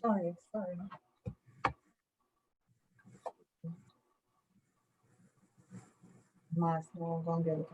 Sorry. Mas no gonna get it.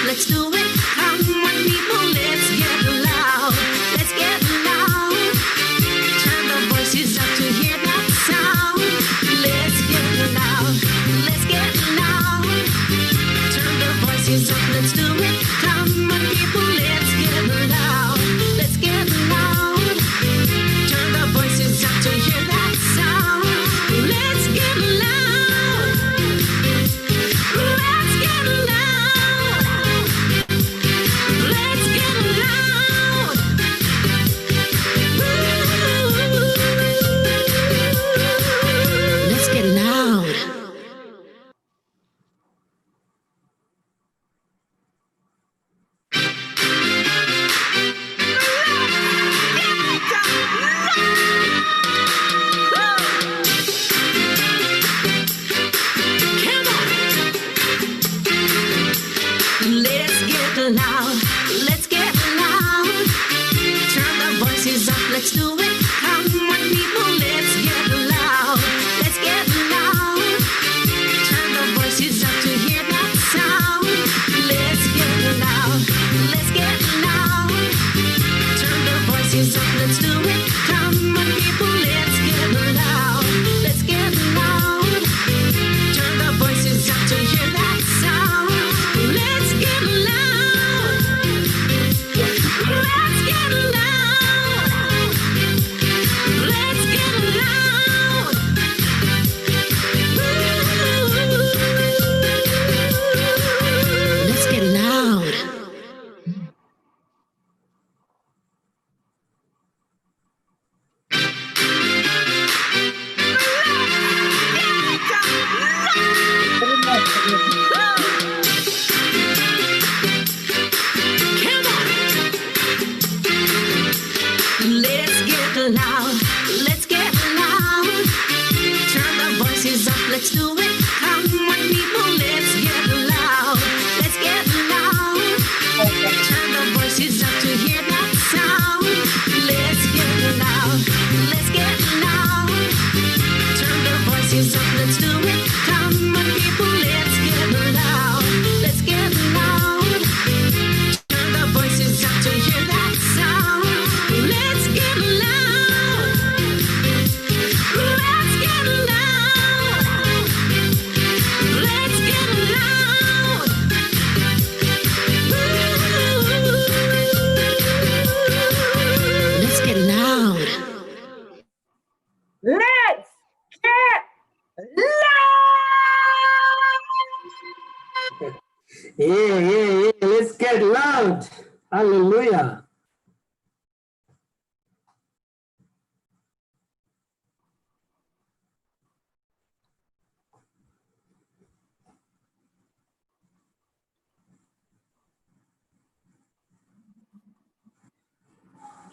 Let's do it. Come on, people, let's get loud. Let's get loud. Turn the voices up to hear that sound. Let's get loud. Let's get loud. Turn the voices up. Let's do it. Come on, people, let's get loud. Let's get loud. Turn the voices up to hear that sound. Let's get loud. Let's get loud. Let's get loud. Let's get loud. Let's get loud. Let's get loud. Turn the voices up. Let's do it. Come on, people. Let's get loud. Let's get loud. Turn the voices up to hear that sound. Let's get loud. Let's get loud. Turn the voices up. Let's do it. Come on, people. Let's get loud. Let's get loud. Turn the voices up to hear that sound. Let's get loud. Let's get loud. Let's get loud. Let's get loud. Let's get loud. Let's get loud. Turn the voices up. Let's do it. Come on, people. Let's get loud. Let's get loud. Turn the voices up to hear that sound. Let's get loud. Let's get loud. Turn the voices up. Let's do it. Come on, people. Let's get loud. Let's get loud. Turn the voices up to hear that sound. Let's get loud. Let's get loud. Let's get loud. Let's get loud. Let's get loud. Yeah. Let's get loud. Hallelujah.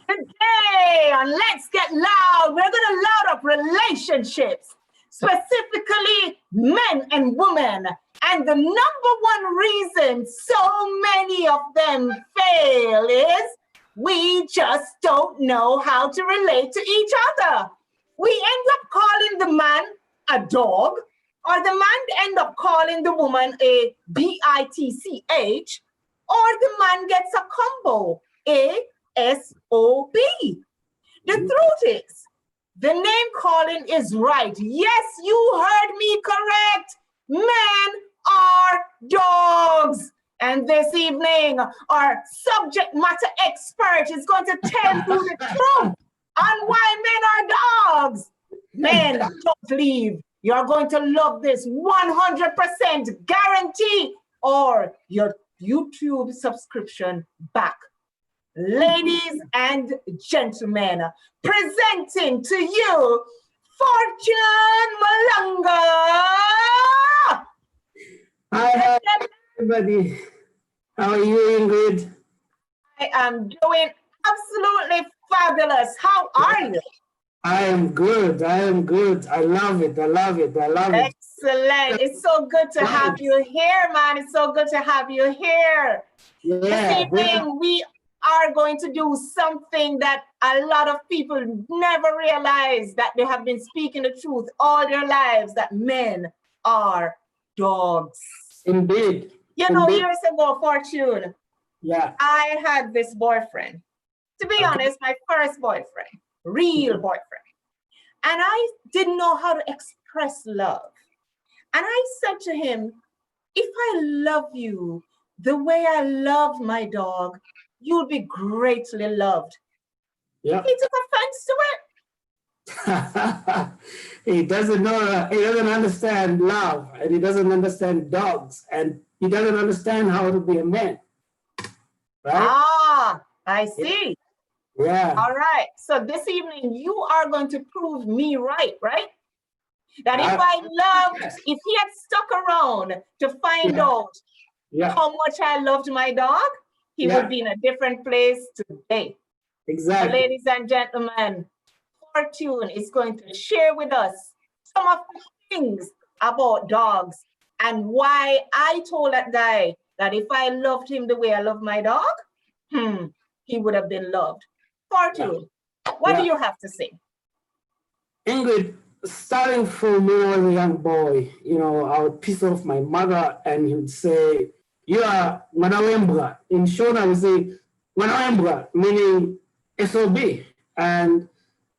Today on Let's Get Loud, we're going to loud up relationships, specifically men and women. And the number one reason so many of them fail is we just don't know how to relate to each other. We end up calling the man a dog or the man end up calling the woman a bitch, or the man gets a combo, ASOB. The truth is, the name calling is right. Yes, you heard me correct. Men are dogs. And this evening, our subject matter expert is going to tell you the truth on why men are dogs. Men, don't leave. You're going to love this 100% guarantee, or your YouTube subscription back. Ladies and gentlemen, presenting to you Fortune Malanga. Hi, everybody. How are you, Ingrid? I am doing absolutely fabulous. How are you? I am good. I am good. I love it. I love it. I love it. Excellent. It's so good to have you here, man. It's so good to have you here. Yeah. This evening, we are going to do something that a lot of people never realize, that they have been speaking the truth all their lives, that men are dogs. Indeed. You know, years ago, Fortune, yeah, I had this boyfriend. To be honest, my first boyfriend, real boyfriend. And I didn't know how to express love. And I said to him, if I love you the way I love my dog, you'll be greatly loved. Yeah. He took offense to it. He doesn't know, he doesn't understand love, and he doesn't understand dogs, and he doesn't understand how to be a man. Right? Ah, I see. Yeah. All right. So this evening, you are going to prove me right? That if I loved, if he had stuck around to find out how much I loved my dog, he would be in a different place today. Exactly. So ladies and gentlemen, Fortune is going to share with us some of the things about dogs and why I told that guy that if I loved him the way I love my dog, he would have been loved. Fortune, what do you have to say? Ingrid, starting from when I was a young boy, you know, I would piss off my mother and he would say, you are Manawembra. In Shona, I would say Manawembra, meaning SOB. And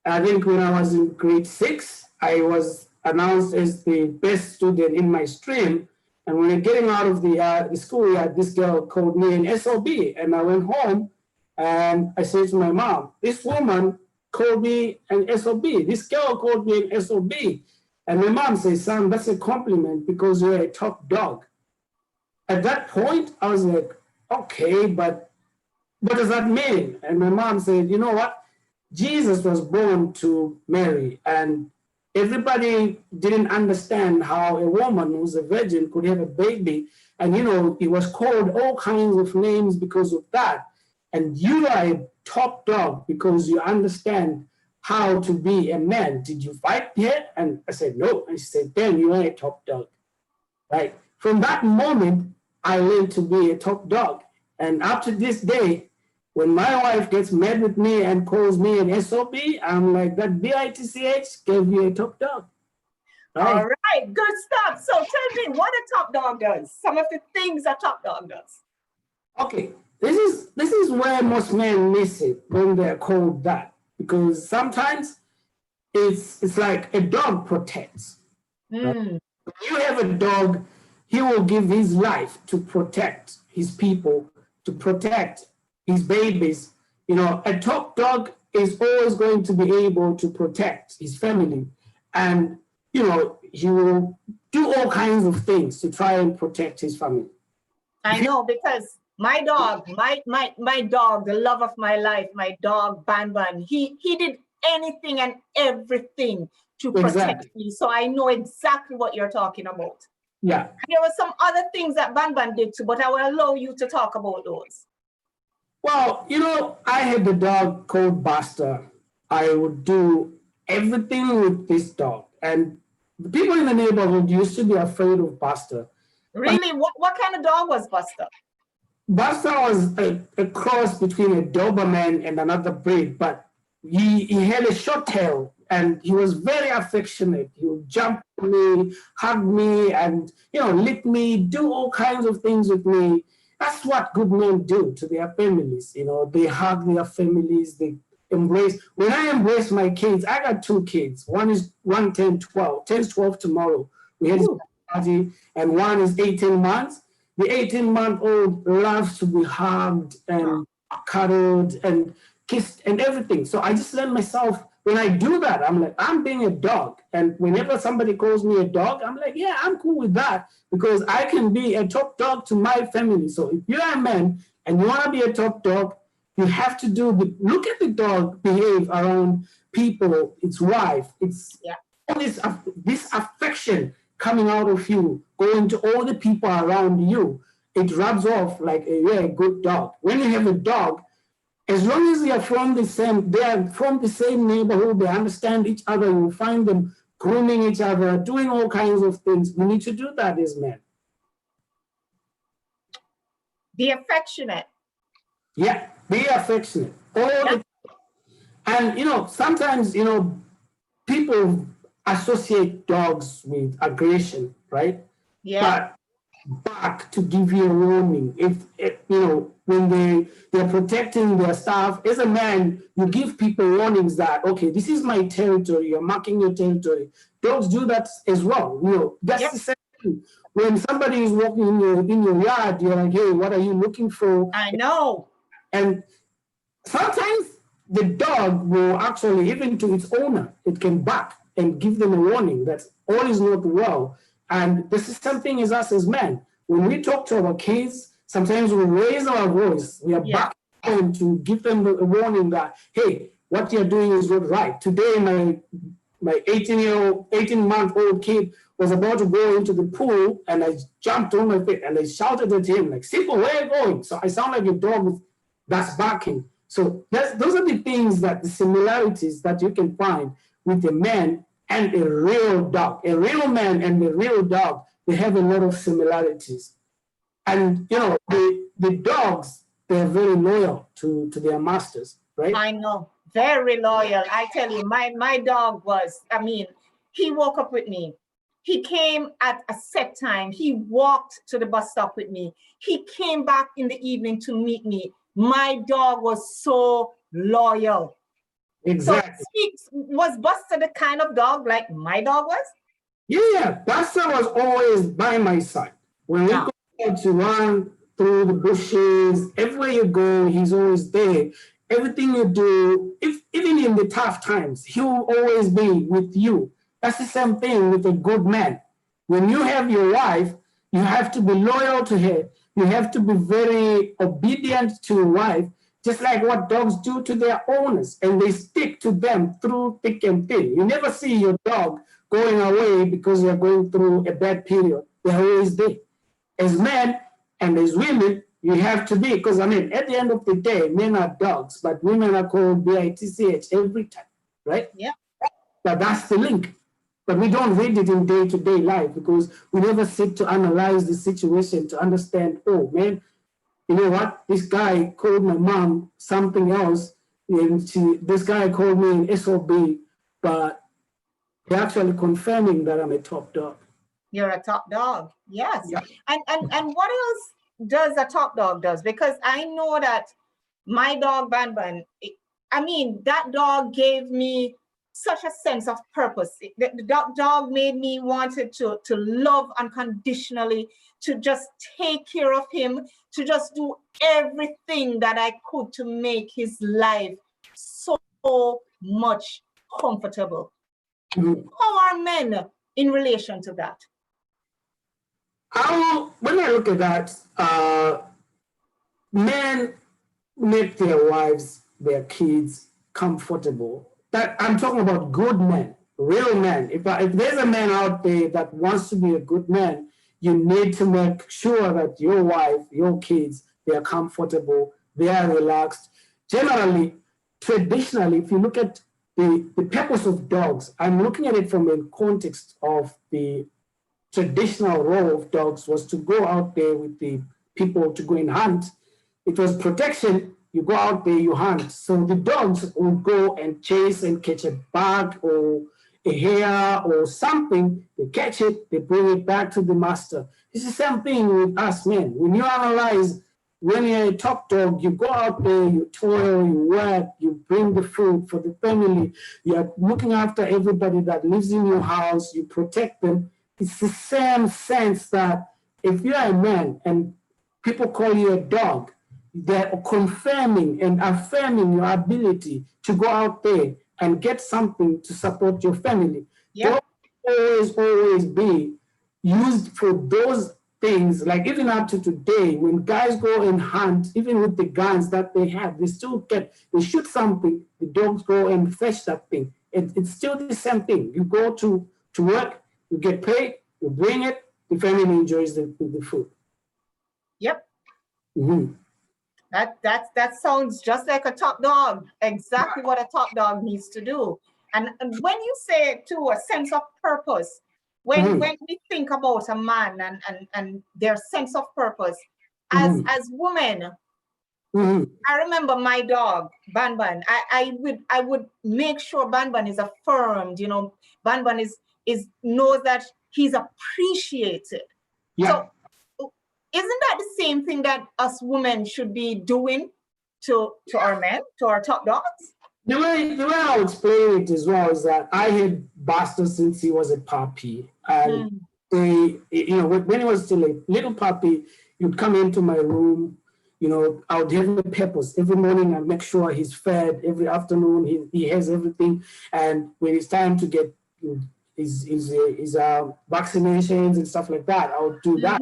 I think when I was in grade 6, I was announced as the best student in my stream. And when I getting out of the school yard, this girl called me an SOB. And I went home and I said to my mom, this woman called me an SOB. This girl called me an SOB. And my mom says, son, that's a compliment because you're a top dog. At that point, I was like, okay, but what does that mean? And my mom said, you know what? Jesus was born to Mary, and everybody didn't understand how a woman who's a virgin could have a baby. And, you know, he was called all kinds of names because of that. And you are a top dog because you understand how to be a man. Did you fight yet? And I said, no. And she said, then you are a top dog, right? From that moment, I learned to be a top dog. And up to this day, when my wife gets mad with me and calls me an SOB, I'm like, that BITCH gave you a top dog. Right? All right, good stuff. So tell me what a top dog does. Some of the things a top dog does. Okay, this is where most men miss it when they're called that, because sometimes it's like a dog protects. Right? When you have a dog, he will give his life to protect his people, to protect his babies. You know, a top dog is always going to be able to protect his family. And, you know, he will do all kinds of things to try and protect his family. I know, because my dog, my dog, the love of my life, my dog, Ban Ban, he did anything and everything to protect me. So I know exactly what you're talking about. Yeah. There were some other things that Ban Ban did too, but I will allow you to talk about those. Well, you know, I had a dog called Buster. I would do everything with this dog. And the people in the neighborhood used to be afraid of Buster. Really? What kind of dog was Buster? Buster was a cross between a Doberman and another breed, but he had a short tail and he was very affectionate. He would jump on me, hug me, and lick me, do all kinds of things with me. That's what good men do to their families. They hug their families, they embrace. When I embrace my kids, I got 2 kids. One 10, 12, 10, 12 tomorrow. We had his party, and one is 18 months. The 18-month-old loves to be hugged and cuddled and kissed and everything. So I just learned myself, when I do that, I'm like, I'm being a dog. And whenever somebody calls me a dog, I'm like, yeah, I'm cool with that, because I can be a top dog to my family. So if you're a man and you want to be a top dog, you have to look at the dog behave around people, its wife, it's all this affection coming out of you, going to all the people around you. It rubs off like a good dog. When you have a dog, as long as they are from the same neighborhood, they understand each other, you find them grooming each other, doing all kinds of things. We need to do that as men. Be affectionate. Yeah, be affectionate. And sometimes people associate dogs with aggression, right? Yeah. But back to give you a warning. If when they're protecting their staff, as a man, you give people warnings that, okay, this is my territory, you're marking your territory. Dogs do that as well. That's the same thing. When somebody is walking in your yard, you're like, hey, what are you looking for? I know. And sometimes the dog will actually, even to its owner, it can bark and give them a warning that all is not well. And this is something as us as men. When we talk to our kids, sometimes we raise our voice. We are back home to give them a warning that, hey, what you're doing is not right. Today, my 18-month-old kid was about to go into the pool, and I jumped on my feet and I shouted at him like, "Simple, where are you going?" So I sound like a dog that's barking. So those are the things, the similarities that you can find with a man and a real dog. A real man and a real dog, they have a lot of similarities. And the dogs, they're very loyal to their masters, right? I know, very loyal. I tell you, my dog was, he woke up with me. He came at a set time. He walked to the bus stop with me. He came back in the evening to meet me. My dog was so loyal. Exactly. So was Buster the kind of dog like my dog was? Yeah, Buster was always by my side. When we go to run through the bushes, everywhere you go, he's always there. Everything you do, even in the tough times, he will always be with you. That's the same thing with a good man. When you have your wife, you have to be loyal to her. You have to be very obedient to your wife, just like what dogs do to their owners, and they stick to them through thick and thin. You never see your dog going away because you're going through a bad period. They're always there. As men and as women, you have to be, because at the end of the day, men are dogs, but women are called bitch every time, right? Yeah. But that's the link. But we don't read it in day-to-day life because we never sit to analyze the situation to understand, oh man, you know what? This guy called my mom something else, and this guy called me an SOB, but they're actually confirming that I'm a top dog. You're a top dog, yes. Yeah. And what else does a top dog does? Because I know that my dog Ban, that dog gave me such a sense of purpose. The dog made me wanted to love unconditionally, to just take care of him, to just do everything that I could to make his life so much comfortable. Mm-hmm. How are men in relation to that? When I look at that, men make their wives, their kids comfortable. That I'm talking about good men, real men. If there's a man out there that wants to be a good man, you need to make sure that your wife, your kids, they are comfortable, they are relaxed. Generally, traditionally, if you look at the purpose of dogs, I'm looking at it from the context of the traditional role of dogs was to go out there with the people to go and hunt. It was protection, you go out there, you hunt. So the dogs will go and chase and catch a bug or a hare or something. They catch it, they bring it back to the master. It's the same thing with us men. When you analyze, when you're a top dog, you go out there, you toil, you work, you bring the food for the family, you're looking after everybody that lives in your house, you protect them. It's the same sense that if you're a man and people call you a dog, they're confirming and affirming your ability to go out there and get something to support your family. Yeah. Don't always be used for those things. Like even up to today, when guys go and hunt, even with the guns that they have, they shoot something, the dogs go and fetch that thing. It's still the same thing. You go to work, you get paid, you bring it, the family enjoys the food. Yep. Mm-hmm. That sounds just like a top dog. Exactly what a top dog needs to do. And when you say to a sense of purpose, when we think about a man and their sense of purpose, as women, I remember my dog, Banban. I would make sure Banban is affirmed, Banban is knows that he's appreciated. Yeah. So isn't that the same thing that us women should be doing to our men, to our top dogs? The way I would explain it as well is that I had Buster since he was a puppy. And when he was still a little puppy, you'd come into my room, I would have a purpose. Every morning I'd make sure he's fed. Every afternoon he has everything. And when it's time to get his vaccinations and stuff like that, I would do that.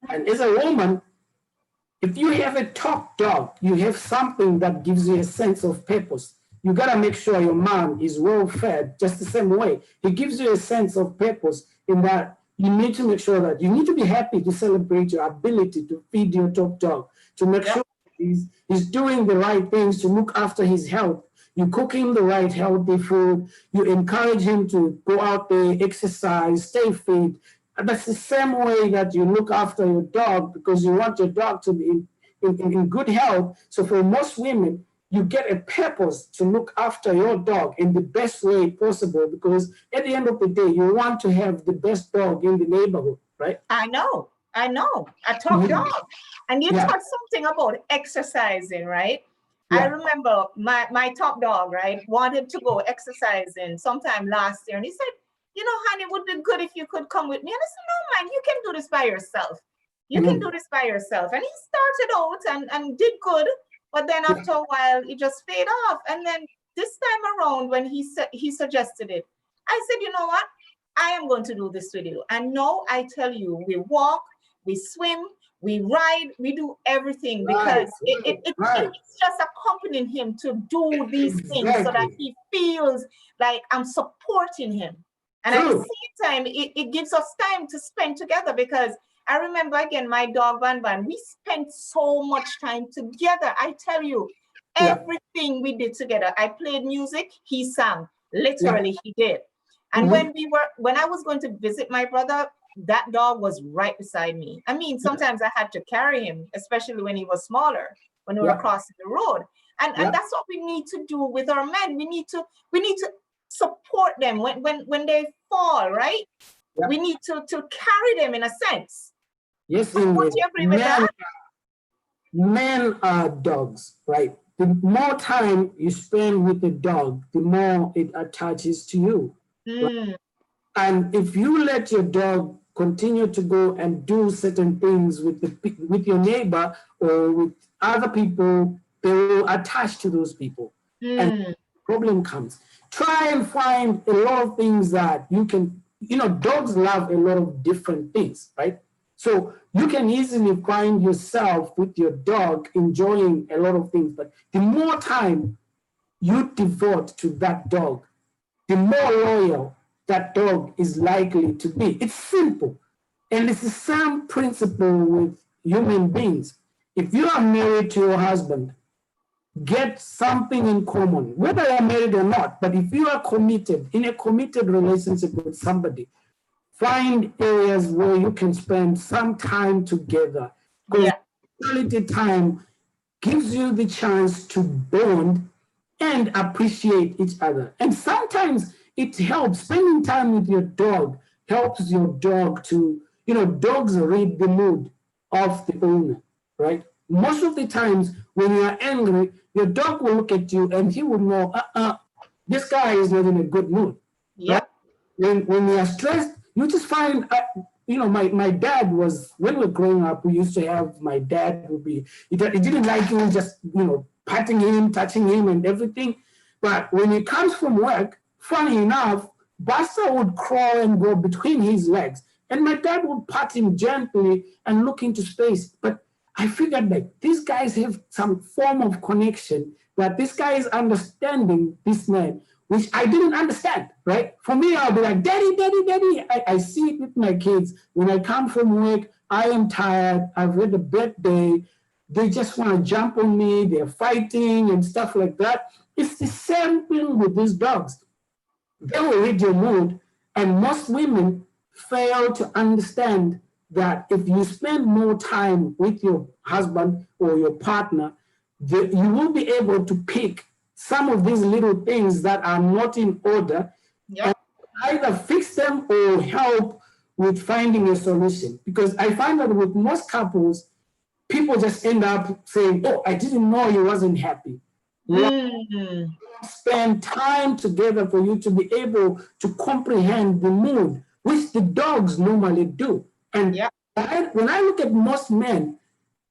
And as a woman, if you have a top dog, you have something that gives you a sense of purpose. You got to make sure your man is well fed just the same way. It gives you a sense of purpose in that you need to make sure that you need to be happy to celebrate your ability to feed your top dog, to make sure he's doing the right things to look after his health. You cook him the right healthy food. You encourage him to go out there, exercise, stay fit. And that's the same way that you look after your dog because you want your dog to be in good health. So for most women, you get a purpose to look after your dog in the best way possible because at the end of the day, you want to have the best dog in the neighborhood, right? I know, a top dog. And you talked something about exercising, right? Yeah. I remember my top dog, right, wanted to go exercising sometime last year. And he said, honey, it would be good if you could come with me. And I said, no, man, you can do this by yourself. You can do this by yourself. And he started out and did good. But then after a while, it just faded off. And then this time around, when he suggested it, I said, you know what? I am going to do this with you. And now I tell you, we walk, we swim, we ride, we do everything because it's just accompanying him to do these things so that he feels like I'm supporting him. And at the same time, it gives us time to spend together because I remember, again, my dog, Van, we spent so much time together. I tell you, everything we did together. I played music, he sang. Literally, he did. And when I was going to visit my brother, that dog was right beside me. I mean, sometimes I had to carry him, especially when he was smaller, when we were crossing the road. And that's what we need to do with our men. We need to support them when they fall, right? Yeah. We need to carry them in a sense. Yes, would you agree with that? Men are dogs, right? The more time you spend with the dog, the more it attaches to you. Right? And if you let your dog continue to go and do certain things with your neighbor or with other people, they will attach to those people. And the problem comes. Try and find a lot of things that you can, dogs love a lot of different things, right? So you can easily find yourself with your dog enjoying a lot of things, but the more time you devote to that dog, the more loyal that dog is likely to be. It's simple. And it's the same principle with human beings. If you are married to your husband, get something in common, whether you're married or not, but if you are committed, in a committed relationship with somebody, find areas where you can spend some time together. Because quality time gives you the chance to bond and appreciate each other. And sometimes it helps, spending time with your dog helps your dog to, dogs read the mood of the owner, right? Most of the times when you are angry, your dog will look at you and he will know, this guy is not in a good mood. Right? Yep. When you are stressed, you just find, my dad was, when we were growing up, we used to have, my dad would be, he didn't like you just, patting him, touching him and everything. But when he comes from work, funny enough, Buster would crawl and go between his legs. And my dad would pat him gently and look into space. But I figured that these guys have some form of connection, that this guy is understanding this man, which I didn't understand, right? For me, I'll be like, daddy, daddy, daddy. I see it with my kids. When I come from work, I am tired. I've had a bad day. They just want to jump on me. They're fighting and stuff like that. It's the same thing with these dogs. They will read your mood, and most women fail to understand that if you spend more time with your husband or your partner, you will be able to pick some of these little things that are not in order, Yep. and either fix them or help with finding a solution. Because I find that with most couples, people just end up saying, oh, I didn't know he wasn't happy. Mm. Spend time together for you to be able to comprehend the mood, which the dogs normally do. And Yep. when I look at most men,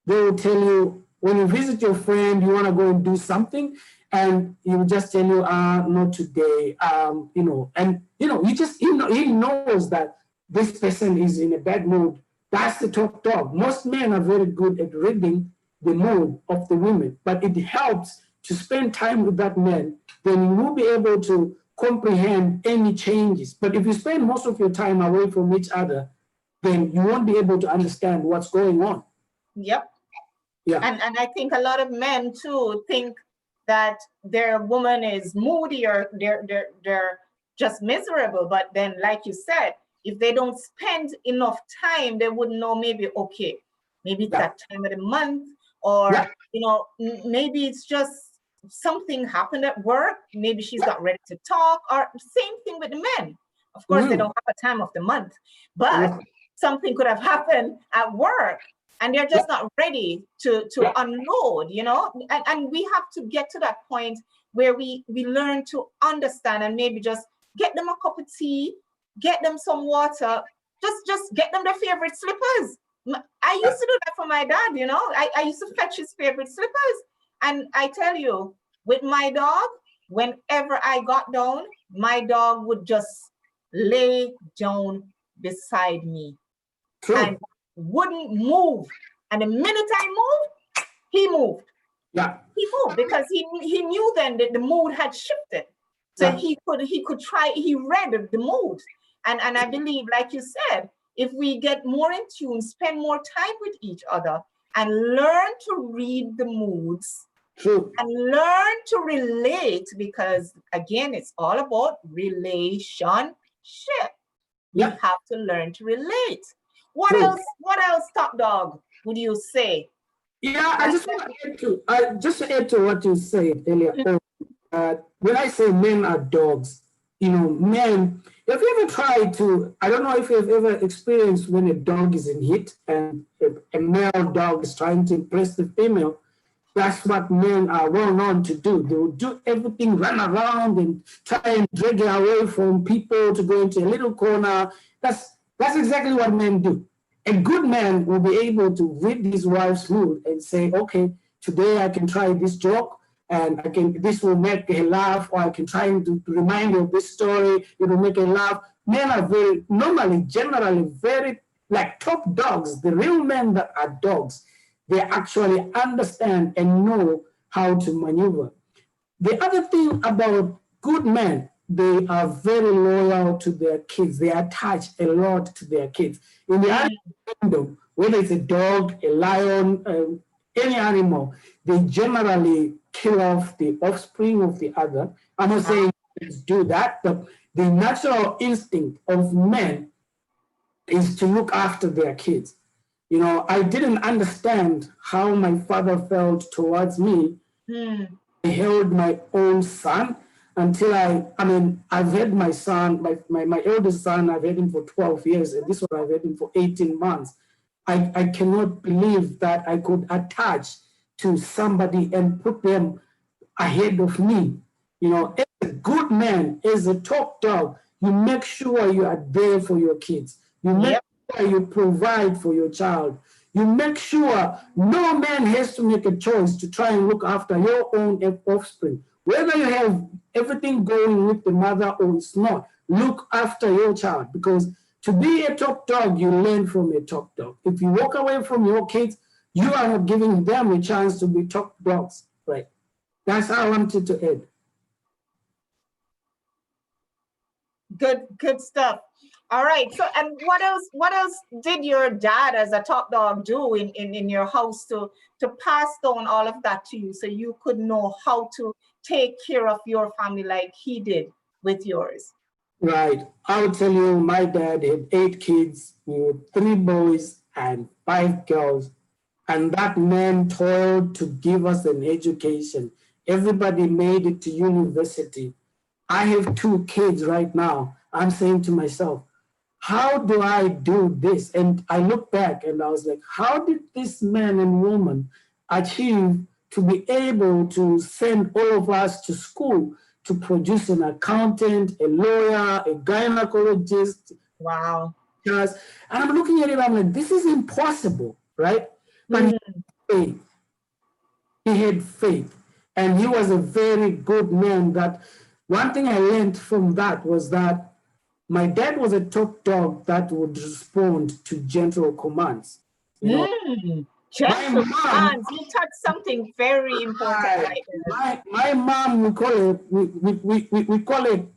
they will tell you, when you visit your friend, you want to go and do something, and he will just tell you, not today, he knows that this person is in a bad mood. That's the top dog. Most men are very good at reading the mood of the women, but it helps to spend time with that man, then you will be able to comprehend any changes. But if you spend most of your time away from each other, then you won't be able to understand what's going on. Yep. Yeah. And I think a lot of men too think that their woman is moody or they're just miserable. But then, like you said, if they don't spend enough time, they wouldn't know, maybe, okay, maybe it's that time of the month, or maybe it's just something happened at work. Maybe she's not ready to talk, or same thing with the men. Of course, they don't have a time of the month, but something could have happened at work and they're just not ready to unload, and we have to get to that point where we learn to understand, and maybe just get them a cup of tea, get them some water, just get them their favorite slippers. I used to do that for my dad, I used to fetch his favorite slippers. And I tell you, with my dog, whenever I got down, my dog would just lay down beside me. True. And wouldn't move. And the minute I moved, he moved. Yeah. He moved because he knew then that the mood had shifted. So he could try, he read the mood. And I believe, like you said, if we get more in tune, spend more time with each other, and learn to read the moods. True. And learn to relate, because again, it's all about relationship. You have to learn to relate. What else, Top Dog, would you say? Yeah, I just want to add to what you said earlier. When I say men are dogs, men, have you ever tried to, I don't know if you've ever experienced when a dog is in heat and a male dog is trying to impress the female. That's what men are well known to do. They will do everything, run around and try and drag her away from people to go into a little corner. That's exactly what men do. A good man will be able to read his wife's mood and say, okay, today I can try this joke, and this will make her laugh, or I can try to remind her of this story, it will make her laugh. Men are generally very, like top dogs, the real men that are dogs, they actually understand and know how to maneuver. The other thing about good men, they are very loyal to their kids. They attach a lot to their kids. In the animal kingdom, whether it's a dog, a lion, any animal, they generally kill off the offspring of the other. I'm not saying do that, but the natural instinct of men is to look after their kids. You know, I didn't understand how my father felt towards me. I held my own son until I've had my son, my eldest son, I've had him for 12 years, and this one I've had him for 18 months. I cannot believe that I could attach to somebody and put them ahead of me. You know, as a good man, as a top dog, you make sure you are there for your kids. You make sure you provide for your child. You make sure no man has to make a choice to try and look after your own offspring. Whether you have everything going with the mother or it's not, look after your child, because to be a top dog, you learn from a top dog. If you walk away from your kids, you are not giving them a chance to be top dogs, right? That's how I wanted to add. Good stuff. All right. So, and what else did your dad as a top dog do in your house to pass down all of that to you so you could know how to take care of your family like he did with yours? Right. I'll tell you, my dad had 8 kids, with 3 boys and 5 girls. And that man toiled to give us an education. Everybody made it to university. I have 2 kids right now. I'm saying to myself, how do I do this? And I look back and I was like, how did this man and woman achieve to be able to send all of us to school to produce an accountant, a lawyer, a gynecologist? Wow. And I'm looking at it, I'm like, this is impossible, right? But he had faith. And he was a very good man. That one thing I learned from that was that my dad was a top dog that would respond to gentle commands. You know, Gentle commands. You touched something very important right there. My mom, we call it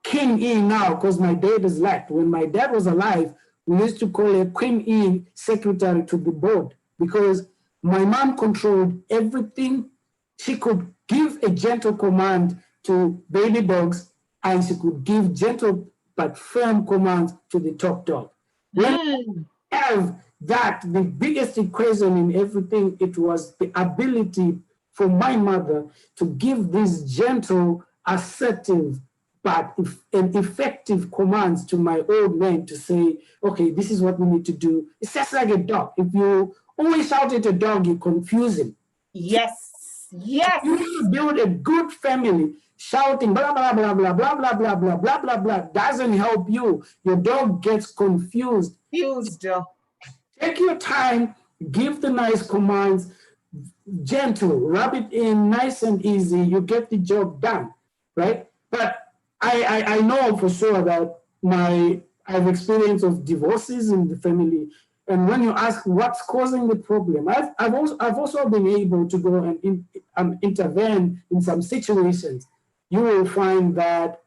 King E now because my dad is left. When my dad was alive, we used to call her Queen E, secretary to the board, because my mom controlled everything. She could give a gentle command to baby dogs, and she could give gentle but firm commands to the top dog. When we have that, the biggest equation in everything, it was the ability for my mother to give these gentle, assertive, but effective commands to my old man to say, okay, this is what we need to do. It's just like a dog. If you always shout at a dog, you confuse him. Yes. Yes. You build a good family. Shouting blah blah blah blah blah blah blah blah blah blah blah doesn't help you. Your dog gets confused. Take your time, give the nice commands, gentle, rub it in nice and easy. You get the job done, right? But I know for sure that I've experience of divorces in the family. And when you ask what's causing the problem, I've also been able to go and intervene in some situations. You will find that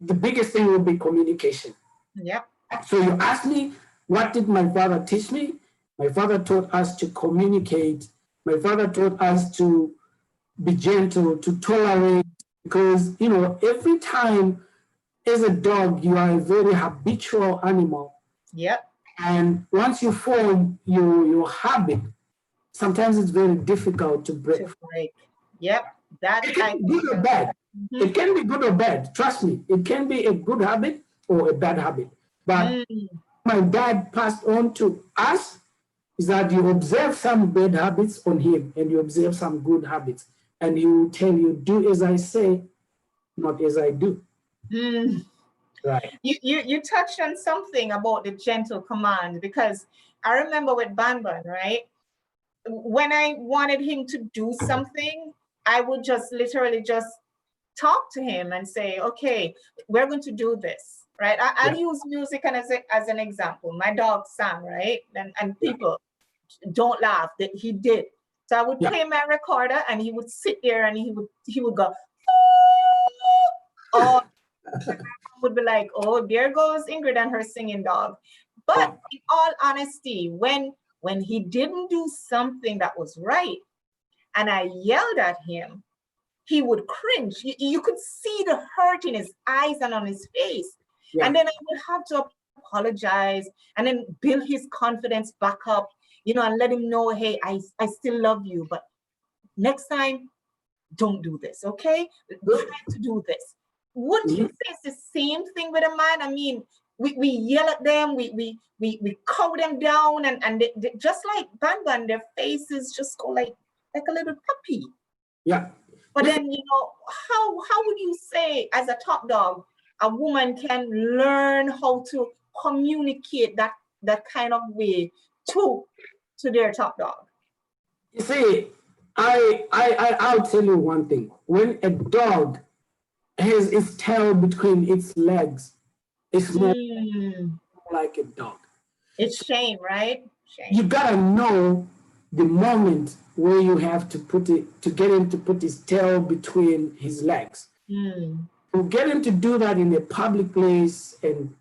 the biggest thing will be communication. Yep. So you ask me, what did my father teach me? My father taught us to communicate. My father taught us to be gentle, to tolerate, because, you know, every time as a dog, you are a very habitual animal. Yep. And once you form your habit, sometimes it's very difficult to break. Yep. It can be good or bad. It can be good or bad. Trust me, it can be a good habit or a bad habit. But my dad passed on to us is that you observe some bad habits on him and you observe some good habits. And he will tell you, do as I say, not as I do. Right. You touched on something about the gentle command, because I remember with Banban, right? When I wanted him to do something, I would just literally just talk to him and say, okay, we're going to do this, right? I'll use music as an example. My dog Sam, right? And people don't laugh that he did. So I would play my recorder and he would sit there and he would go, oh, would be like, oh, there goes Ingrid and her singing dog. But in all honesty, when he didn't do something that was right and I yelled at him, he would cringe. You could see the hurt in his eyes and on his face. And then I would have to apologize and then build his confidence back up, and let him know, hey, I still love you, but next time, don't do this, okay? Try to do this. Wouldn't you say it's the same thing with a man? I mean, we yell at them, we cow them down, and they, just like Ban Ban, their faces just go like a little puppy. Yeah. But then, how would you say, as a top dog, a woman can learn how to communicate that kind of way to their top dog? You see, I'll tell you one thing. When a dog has its tail between its legs, it's not like a dog. It's shame, right? Shame. You gotta know the moment where you have to get him to put his tail between his legs. To get him to do that in a public place, and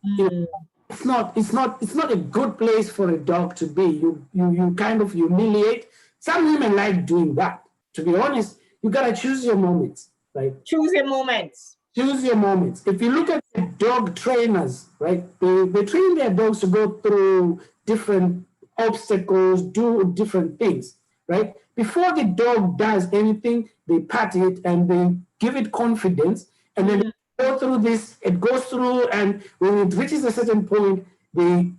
it's not a good place for a dog to be. You kind of humiliate. Some women like doing that. To be honest, you gotta choose your moments. Right? Choose your moments. Choose your moments. If you look at the dog trainers, right, they train their dogs to go through different obstacles, do different things, right? Before the dog does anything, they pat it and they give it confidence, and then go through this, it goes through, and when it reaches a certain point, they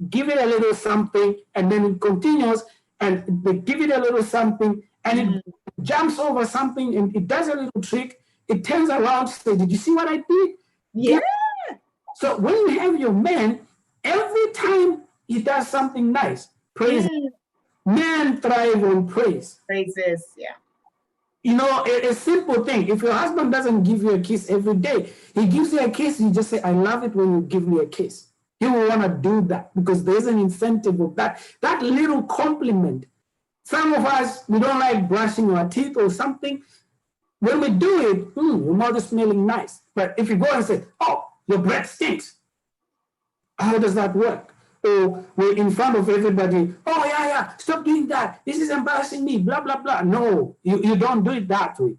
give it a little something, and then it continues, and they give it a little something, and it jumps over something, and it does a little trick. It turns around, say, did you see what I did? Yeah. So when you have your man, every time he does something nice, praise. Men thrive on praise. Praises, yeah. A simple thing. If your husband doesn't give you a kiss every day, he gives you a kiss, you just say, I love it when you give me a kiss. He will want to do that because there's an incentive of that. That little compliment. Some of us, we don't like brushing our teeth or something. When we do it, your mouth is smelling nice. But if you go and say, oh, your breath stinks, how does that work? Or we're in front of everybody, oh, yeah, stop doing that. This is embarrassing me, blah, blah, blah. No, you don't do it that way.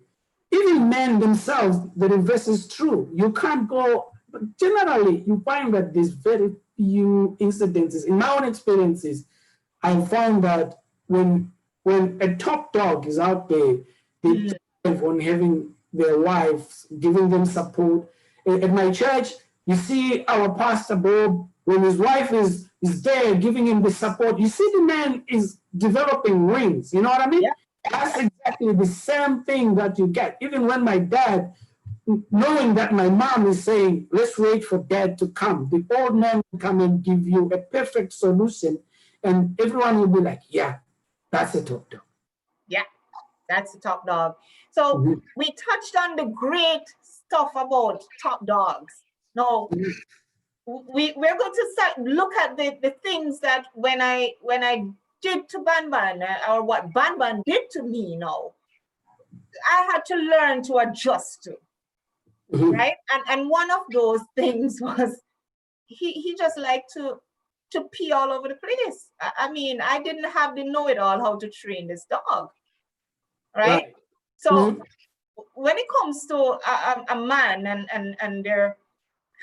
Even men themselves, the reverse is true. You can't go, but generally, you find that there's very few incidences. In my own experiences, I found that when a top dog is out there, they on having their wives, giving them support. At my church, you see our pastor Bob, when his wife is there giving him the support, you see the man is developing wings. You know what I mean? Yeah. That's exactly the same thing that you get. Even when my dad, knowing that my mom is saying, let's wait for dad to come, the old man will come and give you a perfect solution, and everyone will be like, yeah, that's a top dog. Yeah, that's a top dog. So we touched on the great stuff about top dogs. Now, we're going to look at the things that when I did to Ban Ban, or what Ban Ban did to me now, I had to learn to adjust to, right? And one of those things was he just liked to pee all over the place. I mean, I didn't have the know-it-all how to train this dog, right? So when it comes to a man and their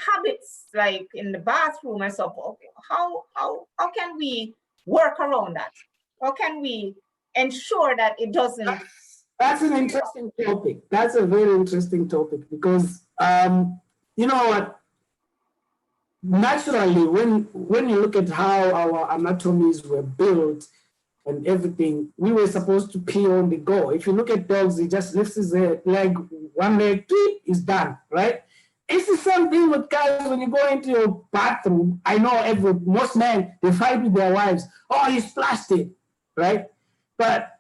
habits, like in the bathroom and stuff, how can we work around that? How can we ensure that it doesn't? That's an interesting topic. That's a very interesting topic because you know what? Naturally, when you look at how our anatomies were built and everything, we were supposed to pee on the go. If you look at dogs, he just lifts his leg, one leg, is done, right? It's the same thing with guys when you go into your bathroom. I know most men, they fight with their wives. Oh, he splashed it, right? But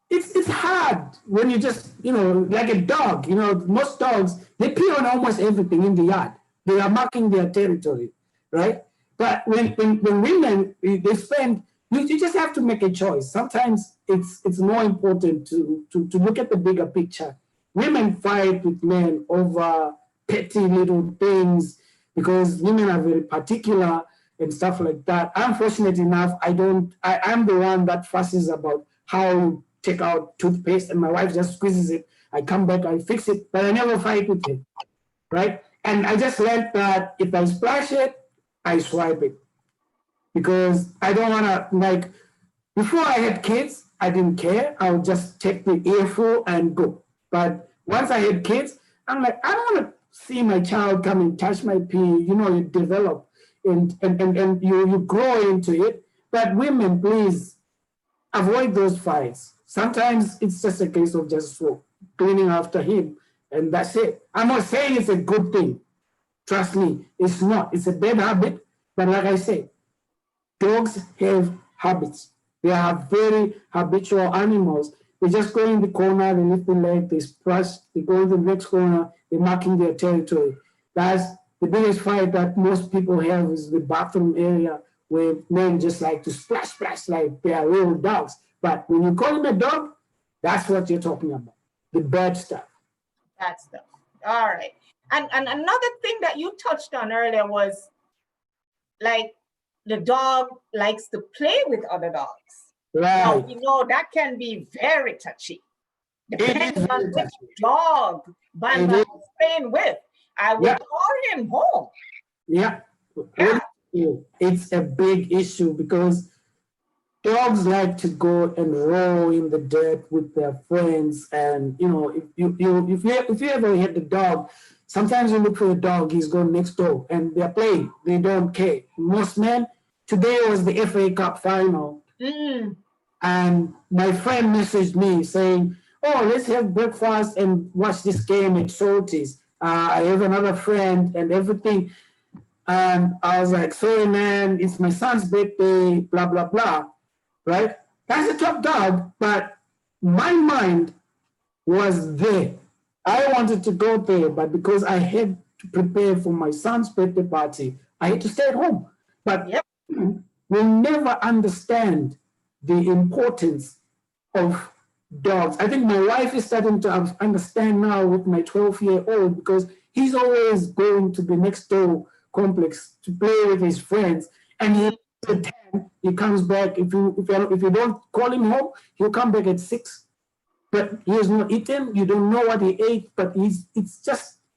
it's hard when you just, like a dog, most dogs, they pee on almost everything in the yard. They are marking their territory, right? But when women, they spend, you just have to make a choice. Sometimes it's more important to look at the bigger picture. Women fight with men over petty little things because women are very particular and stuff like that. I'm fortunate enough, I'm the one that fusses about how you take out toothpaste and my wife just squeezes it. I come back, I fix it, but I never fight with him, right? And I just learned that if I splash it, I swipe it because I don't want to, like, before I had kids, I didn't care. I would just take the earful and go. But once I had kids, I'm like, I don't want to see my child come and touch my pee. You know, you develop and you grow into it. But women, please avoid those fights. Sometimes it's just a case of just cleaning after him, and that's it. I'm not saying it's a good thing. Trust me, it's not. It's a bad habit. But like I said, dogs have habits. They are very habitual animals. They just go in the corner, they lift the leg, they splash, they go in the next corner, they're marking their territory. That's the biggest fight that most people have is the bathroom area where men just like to splash, splash like they are real dogs. But when you call him a dog, that's what you're talking about. The bad stuff. Bad stuff. All right. And another thing that you touched on earlier was like the dog likes to play with other dogs. Right. Now, you know, that can be very touchy. Depending on which dog Bamba is playing with, I would call him home. Yeah. It's a big issue because dogs like to go and roll in the dirt with their friends. And, you know, if you ever hit the dog, sometimes you look for the dog, he's going next door and they're playing. They don't care. Most men, today was the FA Cup final. And my friend messaged me saying, oh, let's have breakfast and watch this game at Salty's. I have another friend and everything. And I was like, sorry, man, it's my son's birthday, blah, blah, blah. Right? That's a top dog, but my mind was there. I wanted to go there, but because I had to prepare for my son's birthday party, I had to stay at home. But we'll never understand the importance of dogs. I think my wife is starting to understand now with my 12-year-old because he's always going to the next door complex to play with his friends. And he comes back. If you don't call him home, he'll come back at 6. But he has not eaten. You don't know what he ate. But he's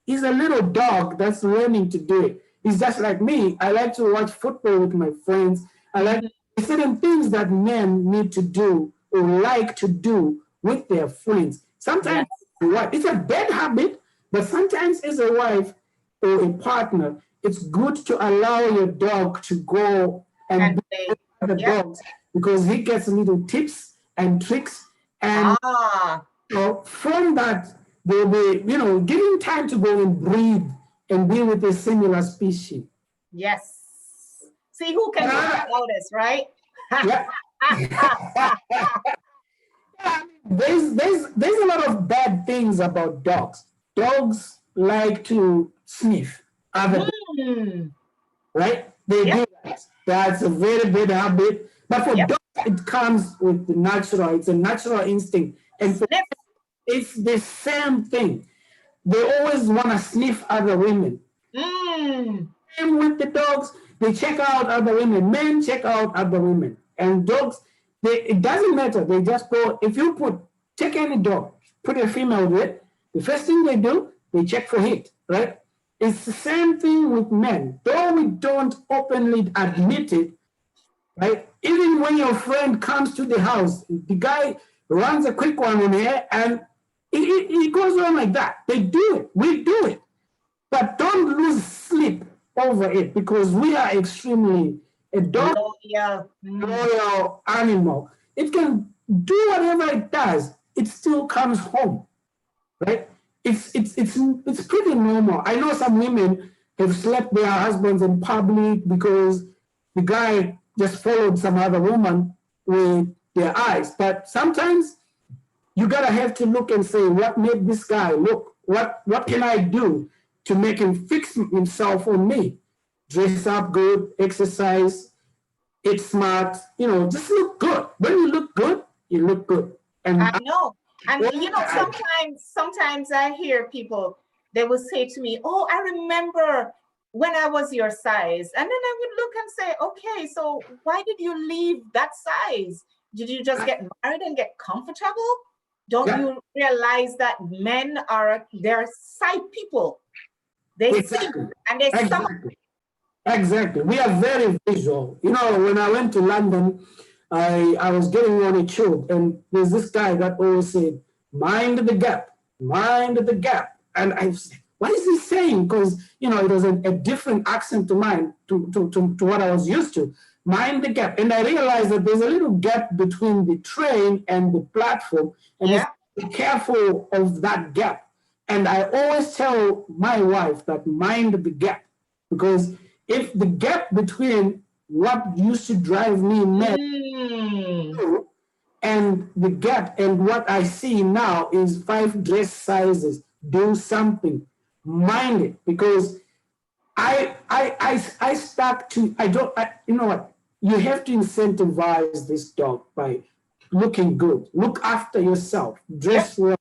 a little dog that's learning to do it. He's just like me. I like to watch football with my friends. I like certain things that men need to do or like to do with their friends. Sometimes it's a bad habit, but sometimes as a wife or a partner, it's good to allow your dog to go and be with other dogs because he gets little tips and tricks. And so from that, they'll be, give him time to go and breed and be with a similar species. Yes. See who can notice, right? Yeah. There's a lot of bad things about dogs. Dogs like to sniff other dogs, right? They do that. That's a very bad habit. But for dogs, it comes with the natural. It's a natural instinct. And for it's the same thing. They always want to sniff other women. Same with the dogs. They check out other women. Men check out other women. And dogs, it doesn't matter. They just go, if you take any dog, put a female with, the first thing they do, they check for heat, right? It's the same thing with men. Though we don't openly admit it, right? Even when your friend comes to the house, the guy runs a quick one in here and it goes on like that. They do it. We do it. But don't lose sleep over it because we are extremely a dog loyal animal. It can do whatever it does. It still comes home, right? It's pretty normal. I know some women have slept their husbands in public because the guy just followed some other woman with their eyes. But sometimes you gotta have to look and say, what made this guy look? What can I do to make him fix himself on me? Dress up good, exercise, eat smart, just look good. When you look good, you look good. And I know. And sometimes I hear people, they will say to me, oh, I remember when I was your size. And then I would look and say, okay, so why did you leave that size? Did you just get married and get comfortable? Don't you realize that men they're side people? They see and they suck. Exactly. We are very visual. You know, when I went to London, I was getting on a tube, and there's this guy that always said, "Mind the gap, mind the gap." And I was, what is he saying? Because you know, it was a different accent to mine, to what I was used to. Mind the gap, and I realized that there's a little gap between the train and the platform, and it's Yeah. be careful of that gap. And I always tell my wife that mind the gap, because if the gap between what used to drive me mad Mm. and the gap and what I see now is 5 dress sizes, do something. Mind it, because I stuck to, you know what? You have to incentivize this dog by looking good, look after yourself, Yep. dress well,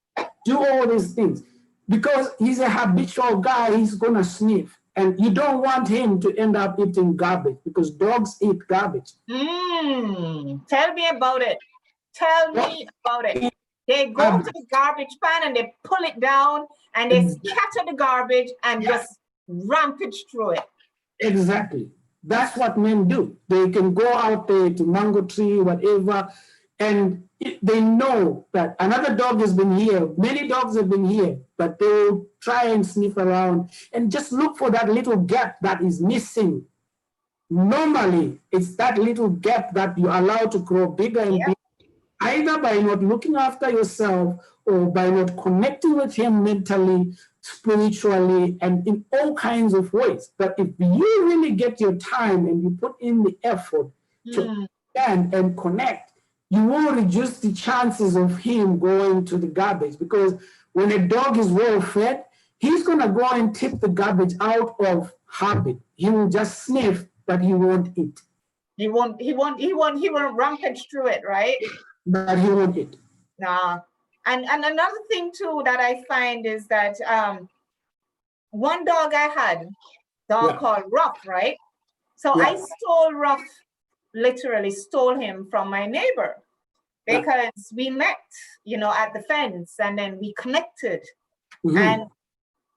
do all these things. Because he's a habitual guy, he's gonna sniff. And you don't want him to end up eating garbage, because dogs eat garbage. Tell me about it. Tell me about it. They go to the garbage pan and they pull it down and they scatter the garbage and just rampage through it. Exactly. That's what men do. They can go out there to mango tree, whatever, and they know that another dog has been here. Many dogs have been here, but they will try and sniff around and just look for that little gap that is missing. Normally, it's that little gap that you allow to grow bigger and bigger, either by not looking after yourself or by not connecting with him mentally, spiritually, and in all kinds of ways. But if you really get your time and you put in the effort to understand and connect, you will reduce the chances of him going to the garbage. Because when a dog is well fed, he's gonna go and tip the garbage out of habit. He will just sniff, but he won't eat. He won't rampage through it, right? But he won't eat. Nah. And another thing too that I find is that one dog I had, called Ruff, right? So I stole Ruff, literally stole him from my neighbor, because we met, you know, at the fence, and then we connected. And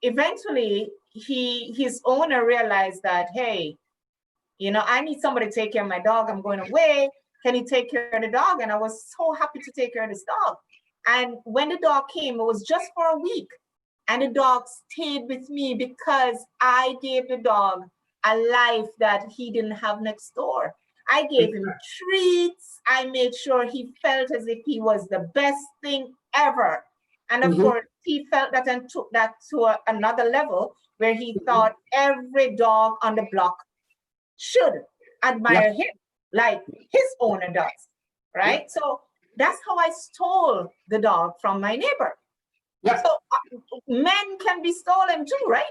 eventually his owner realized that, hey, you know, I need somebody to take care of my dog. I'm going away. Can you take care of the dog? And I was so happy to take care of this dog. And when the dog came, it was just for a week. And the dog stayed with me because I gave the dog a life that he didn't have next door. I gave him treats. I made sure he felt as if he was the best thing ever. And of course, he felt that and took that to another level, where he thought every dog on the block should admire him like his owner does, right? So that's how I stole the dog from my neighbor. So men can be stolen too, right?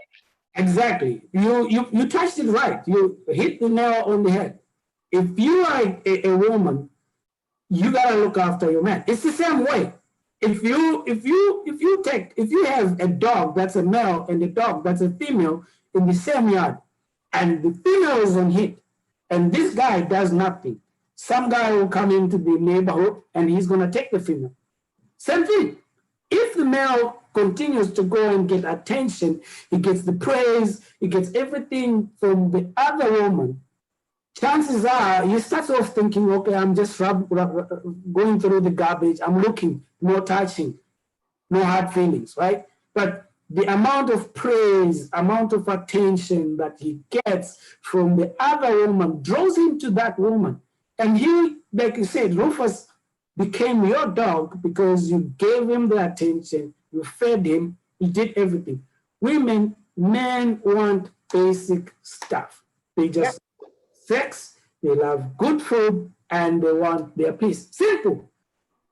Exactly. You touched it right. You hit the nail on the head. If you are a woman, you gotta look after your man. It's the same way. If you have a dog that's a male and a dog that's a female in the same yard, and the female is on hit, and this guy does nothing, some guy will come into the neighborhood and he's gonna take the female. Same thing. If the male continues to go and get attention, he gets the praise, he gets everything from the other woman, chances are you start off thinking, okay, I'm just going through the garbage, I'm looking, no touching, no hard feelings, right? But the amount of praise, amount of attention that he gets from the other woman draws him to that woman. And he, like you said, Rufus became your dog because you gave him the attention, you fed him, you did everything. Men want basic stuff. They just sex, they love good food, and they want their peace. Simple.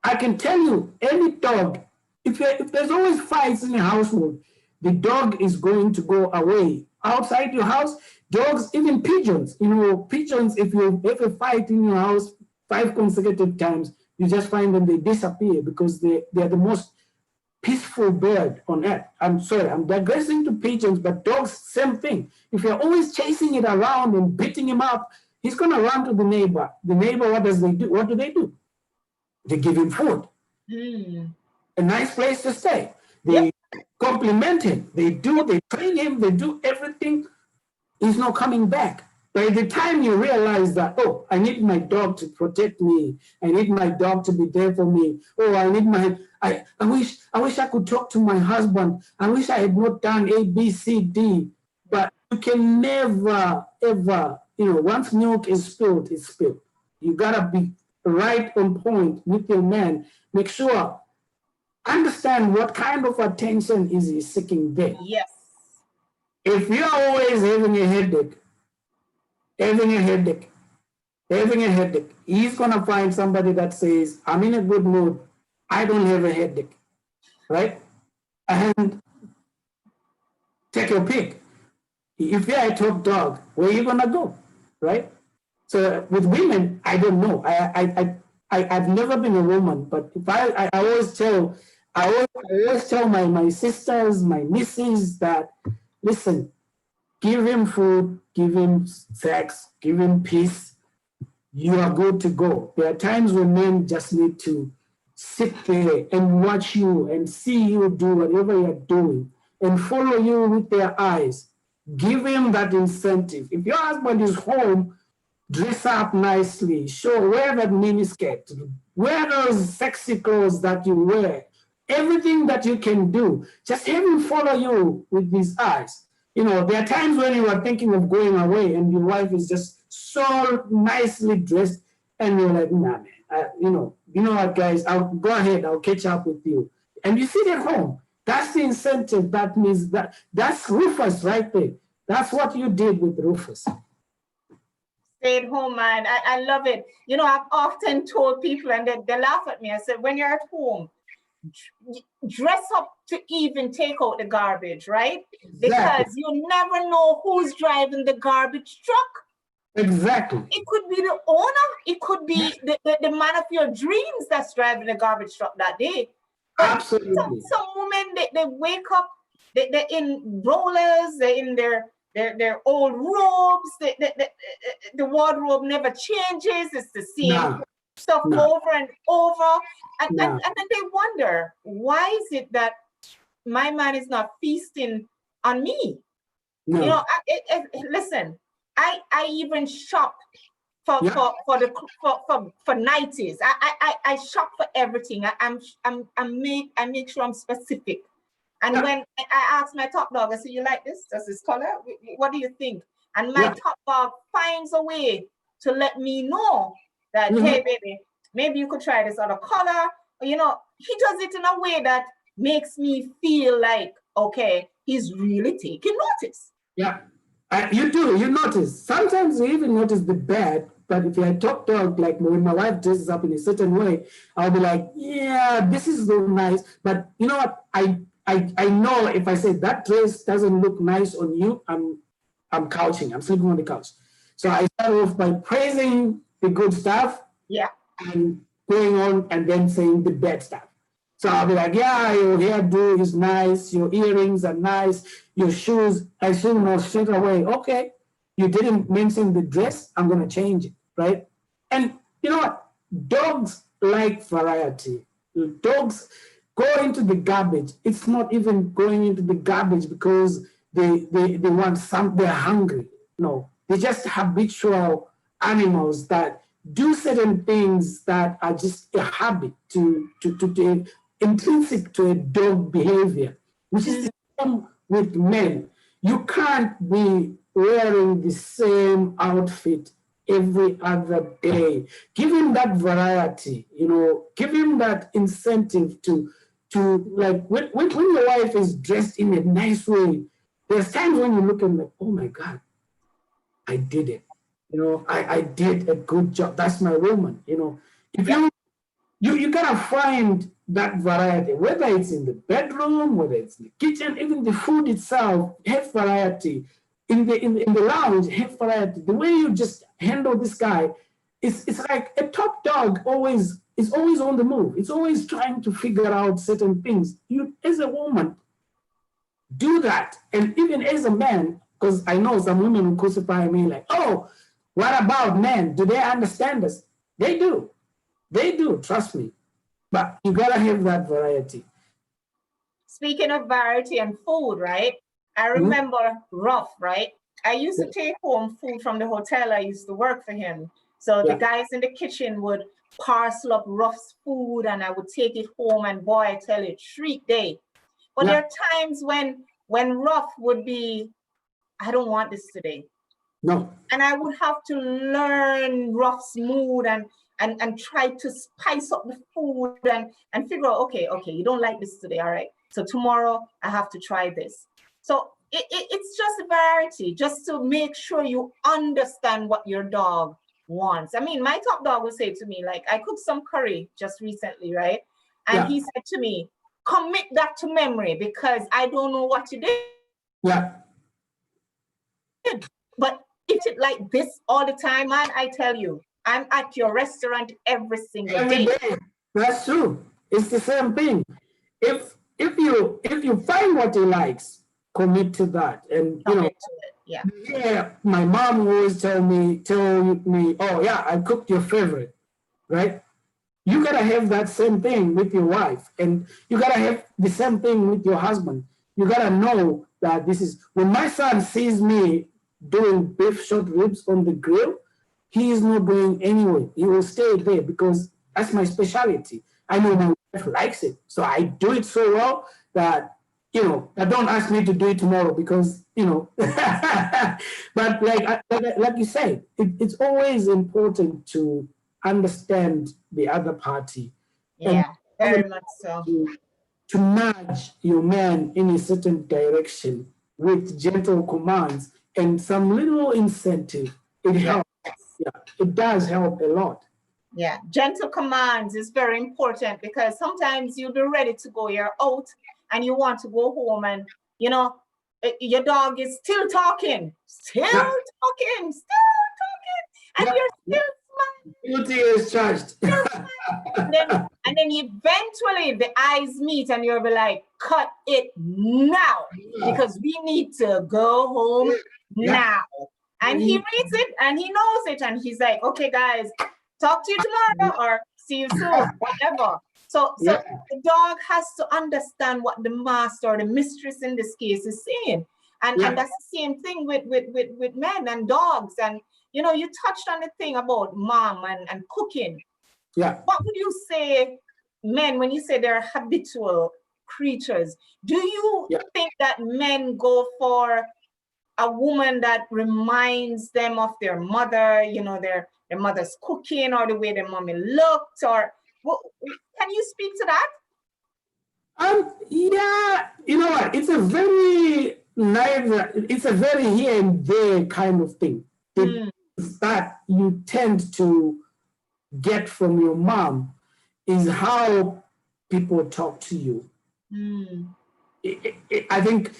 I can tell you, any dog, if there's always fights in a household, the dog is going to go away. Outside your house, dogs, even pigeons, pigeons, if you have a fight in your house 5 consecutive times, you just find them, they disappear because they're the most peaceful bird on earth. I'm sorry, I'm digressing to pigeons, but dogs, same thing. If you're always chasing it around and beating him up, he's gonna run to the neighbor. The neighbor, what does they do? What do? They give him food. A nice place to stay. They compliment him. They train him, they do everything. He's not coming back. By the time you realize that, oh, I need my dog to protect me, I need my dog to be there for me. Oh, I need I wish I could talk to my husband. I wish I had not done A, B, C, D. But you can never, ever, once milk is spilled, it's spilled. You gotta be right on point with your man. Make sure, understand what kind of attention is he seeking there. Yes. If you're always having a headache, he's gonna find somebody that says, I'm in a good mood, I don't have a headache, right? And take your pick. If you're a top dog, where are you gonna go, right? So with women, I don't know. I've never been a woman, but if I always tell my sisters, my nieces that, listen, give him food, give him sex, give him peace, you are good to go. There are times when men just need to sit there and watch you and see you do whatever you're doing and follow you with their eyes. Give him that incentive. If your husband is home, dress up nicely, wear that miniskirt, wear those sexy clothes that you wear, everything that you can do, just have him follow you with his eyes. There are times when you are thinking of going away and your wife is just so nicely dressed and you're like, nah, man, you know what, guys, I'll go ahead, I'll catch up with you. And you sit at home. That's the incentive. That means that's Rufus right there. That's what you did with Rufus. Stay at home, man. I love it. I've often told people, and they laugh at me. I said, when you're at home, dress up to even take out the garbage, right? Exactly. Because you never know who's driving the garbage truck. Exactly. It could be the owner. It could be the man of your dreams that's driving the garbage truck that day. But absolutely. Some women, they wake up, they're in rollers, they're in their old robes. The wardrobe never changes. It's the same stuff over and over. And then they wonder, why is it that my man is not feasting on me? No. Listen, I even shop for nighties. I shop for everything. I make sure I'm specific. And when I ask my top dog, I say, you like this? Does this color? What do you think? And my top dog finds a way to let me know that, hey, baby, maybe you could try this other color. He does it in a way that makes me feel like, okay, he's really taking notice. Yeah, you do. You notice. Sometimes you even notice the bad, but if you're a top dog, like when my wife dresses up in a certain way, I'll be like, yeah, this is so nice. But you know what? I know if I say that dress doesn't look nice on you, I'm couching. I'm sleeping on the couch. So I start off by praising the good stuff. Yeah. And going on and then saying the bad stuff. So I'll be like, yeah, your hairdo is nice, your earrings are nice, your shoes, I should know straight away, okay, you didn't mention the dress, I'm gonna change it, right? And you know what? Dogs like variety. Dogs go into the garbage. It's not even going into the garbage because they want they're hungry. No, they're just habitual animals that do certain things that are just a habit to intrinsic to a dog behavior, which is the same with men. You can't be wearing the same outfit every other day. Give him that variety, give him that incentive to like when your wife is dressed in a nice way, there's times when you look and like, oh my God, I did it. I did a good job. That's my woman. If you gotta find that variety, whether it's in the bedroom, whether it's in the kitchen, even the food itself, have variety. In the lounge, have variety. The way you just handle this guy, it's like a top dog is always on the move. It's always trying to figure out certain things. You, as a woman, do that. And even as a man, because I know some women who crucify me like, oh, what about men? Do they understand us? They do. They do, trust me. But you gotta have that variety. Speaking of variety and food, right? I remember Ruff, right? I used to take home food from the hotel. I used to work for him. So the guys in the kitchen would parcel up Ruff's food and I would take it home, and boy, I tell you, treat day. But there are times when Ruff would be, I don't want this today. No. And I would have to learn Ruff's mood and try to spice up the food and figure out, okay, you don't like this today, all right. So tomorrow I have to try this. So it's just a variety, just to make sure you understand what your dog wants. I mean, my top dog would say to me, like, I cooked some curry just recently, right? And he said to me, commit that to memory because I don't know what you did. Yeah. But eat it like this all the time, man, I tell you, I'm at your restaurant every single day. That's true. It's the same thing. If you find what he likes, commit to that. And you know, my mom always tell me, oh yeah, I cooked your favorite, right? You gotta have that same thing with your wife, and you gotta have the same thing with your husband. You gotta know that this is when my son sees me doing beef short ribs on the grill, he is not going anywhere. He will stay there because that's my specialty. I know my wife likes it, so I do it so well that, you know, don't ask me to do it tomorrow because, you know. But like you said, it's always important to understand the other party. Yeah, very much so. To nudge your man in a certain direction with gentle commands and some little incentive. It helps. Yeah, it does help a lot. Yeah, gentle commands is very important because sometimes you'll be ready to go, you're out and you want to go home and, you know, your dog is still talking, and you're still smiling. Guilty is charged. and then eventually the eyes meet and you'll be like, cut it now because we need to go home now. And he reads it and he knows it and he's like, okay, guys, talk to you tomorrow or see you soon, whatever. So the dog has to understand what the master or the mistress in this case is saying. And that's the same thing with men and dogs. And, you know, you touched on the thing about mom and cooking. Yeah. What would you say, men, when you say they're habitual creatures, do you think that men go for a woman that reminds them of their mother, you know, their mother's cooking or the way their mommy looked, or can you speak to that? Yeah, you know what? It's a very here and there kind of thing. That you tend to get from your mom is how people talk to you. I think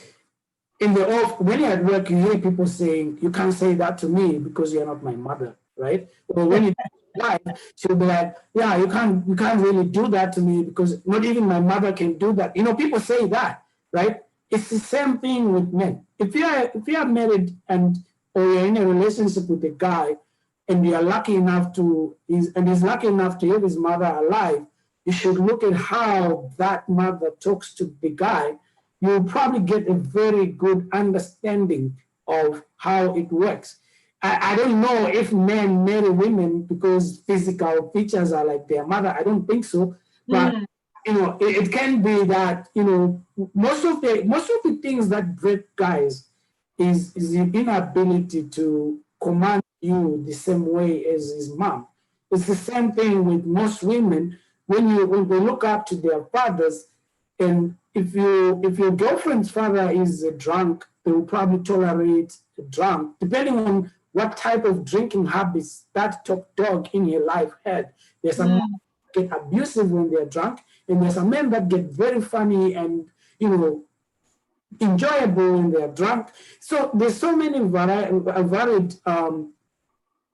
when you're at work, you hear people saying, you can't say that to me because you're not my mother, right? Or when you wife, she'll be like, yeah, you can't really do that to me because not even my mother can do that. You know, people say that, right? It's the same thing with men. If you're married or you're in a relationship with a guy and you're lucky enough he's lucky enough to have his mother alive, you should look at how that mother talks to the guy. You'll probably get a very good understanding of how it works. I don't know if men marry women because physical features are like their mother. I don't think so. But you know, it can be that, you know, most of the things that break guys is the inability to command you the same way as his mom. It's the same thing with most women. When they look up to their fathers, and if your girlfriend's father is a drunk, they will probably tolerate a drunk, depending on what type of drinking habits that top dog in your life had. There's some men that get abusive when they're drunk, and there's some men that get very funny and, you know, enjoyable when they're drunk. So there's so many varied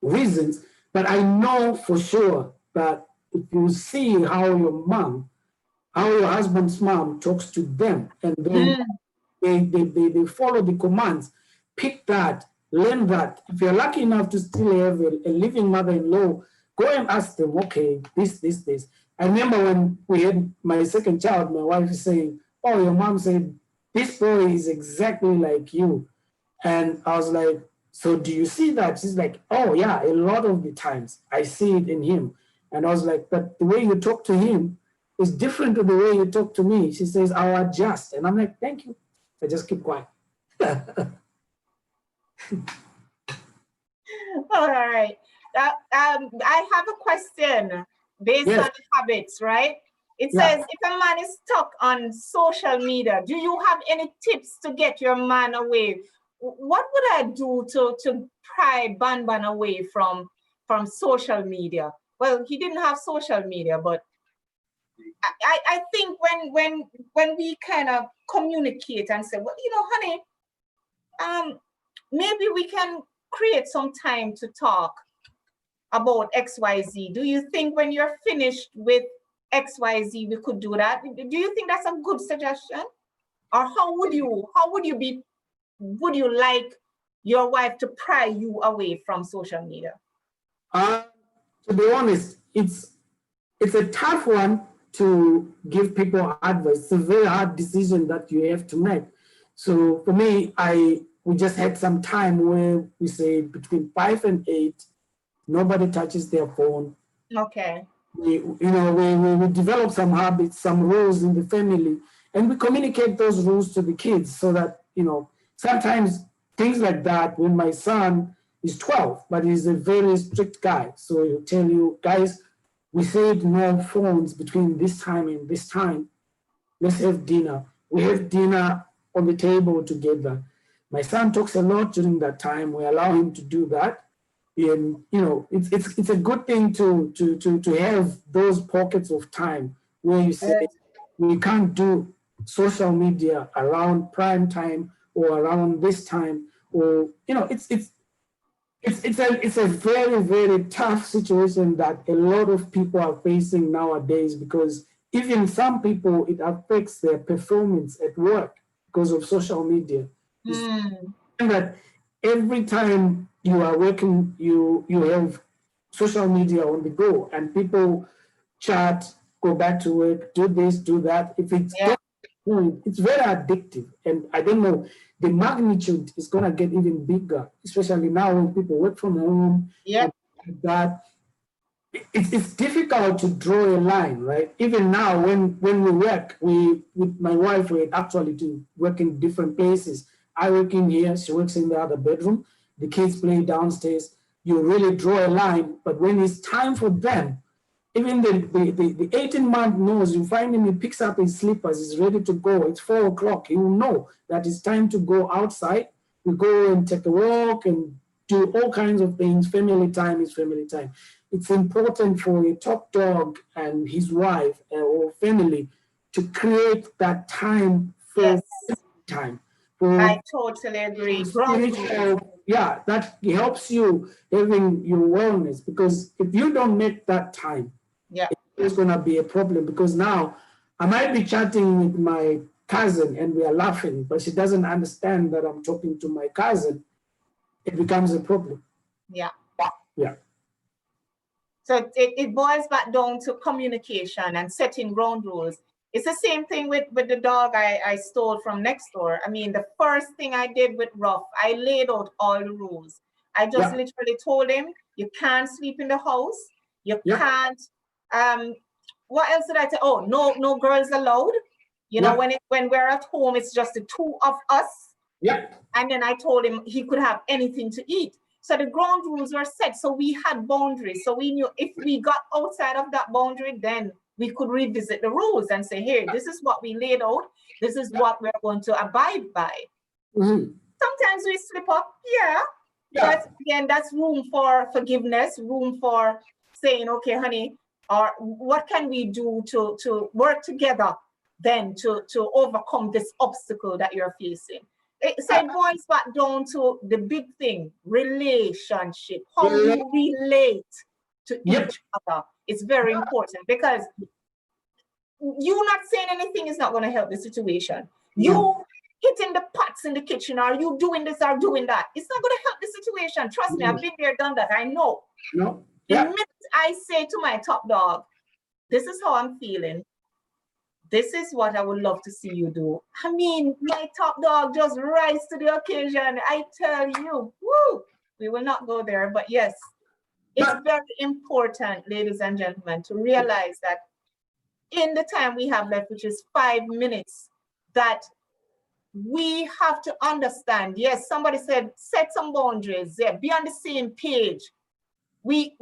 reasons, but I know for sure that if you see how your husband's mom talks to them, and then they follow the commands, pick that, learn that. If you're lucky enough to still have a living mother-in-law, go and ask them, okay, this. I remember when we had my second child, my wife is saying, oh, your mom said, this boy is exactly like you. And I was like, so do you see that? She's like, oh yeah, a lot of the times I see it in him. And I was like, but the way you talk to him is different to the way you talk to me. She says, I'll adjust. And I'm like, thank you. I just keep quiet. All right. I have a question based Yes. on habits, right? It Yeah. says, if a man is stuck on social media, do you have any tips to get your man away? What would I do to pry Ban away from social media? Well, he didn't have social media, but I think when we kind of communicate and say, well, honey, maybe we can create some time to talk about XYZ. Do you think when you're finished with XYZ, we could do that? Do you think that's a good suggestion? Or would you like your wife to pry you away from social media? To be honest, it's a tough one to give people advice. It's a very hard decision that you have to make. So for me, we just had some time where we say between 5 and 8, nobody touches their phone. Okay. We develop some habits, some rules in the family, and we communicate those rules to the kids so that, sometimes things like that, when my son is 12, but he's a very strict guy. So he'll tell you, guys, we said no phones between this time and this time. Let's have dinner. We have dinner on the table together. My son talks a lot during that time. We allow him to do that. And it's a good thing to have those pockets of time where you say we can't do social media around prime time or around this time, or it's a very, very tough situation that a lot of people are facing nowadays, because even some people, it affects their performance at work because of social media. That every time you are working, you have social media on the go, and people chat, go back to work, do this, do that. If it's very addictive, and I don't know, the magnitude is going to get even bigger, especially now when people work from home. Yeah. That it's difficult to draw a line, right? Even now, when we work, with my wife, we actually do work in different places. I work in here, she works in the other bedroom. The kids play downstairs. You really draw a line, but when it's time for them, even the 18-month knows, you find him, he picks up his slippers, he's ready to go. It's 4 o'clock. He will know that it's time to go outside. We go and take a walk and do all kinds of things. Family time is family time. It's important for a top dog and his wife or family to create that time for time. I totally agree. Yeah, that helps you having your wellness, because if you don't make that time, it's going to be a problem, because now I might be chatting with my cousin and we are laughing, but she doesn't understand that I'm talking to my cousin. It becomes a problem. Yeah. So it boils back down to communication and setting ground rules. It's the same thing with the dog I stole from next door. I mean, the first thing I did with Ruff, I laid out all the rules. I just literally told him, you can't sleep in the house. You can't, what else did I say? Oh, no girls allowed. When we're at home, it's just the two of us. And then I told him he could have anything to eat. So the ground rules were set. So we had boundaries. So we knew if we got outside of that boundary, then we could revisit the rules and say, hey, this is what we laid out. This is what we're going to abide by. Sometimes we slip up, but again, that's room for forgiveness, room for saying, okay, honey, or what can we do to work together then to overcome this obstacle that you're facing? So it boils back down to the big thing, relationship, how you relate to each other. It's very important, because you not saying anything is not going to help the situation. You hitting the pots in the kitchen, or you doing this or doing that, it's not going to help the situation. Trust me, I've been there, done that. I know. The minute I say to my top dog, this is how I'm feeling, this is what I would love to see you do. I mean, my top dog just rise to the occasion. I tell you, woo, we will not go there, but yes, it's very important, ladies and gentlemen, to realize that in the time we have left, which is 5 minutes, that we have to understand. Yes, somebody said, set some boundaries. Yeah, be on the same page. We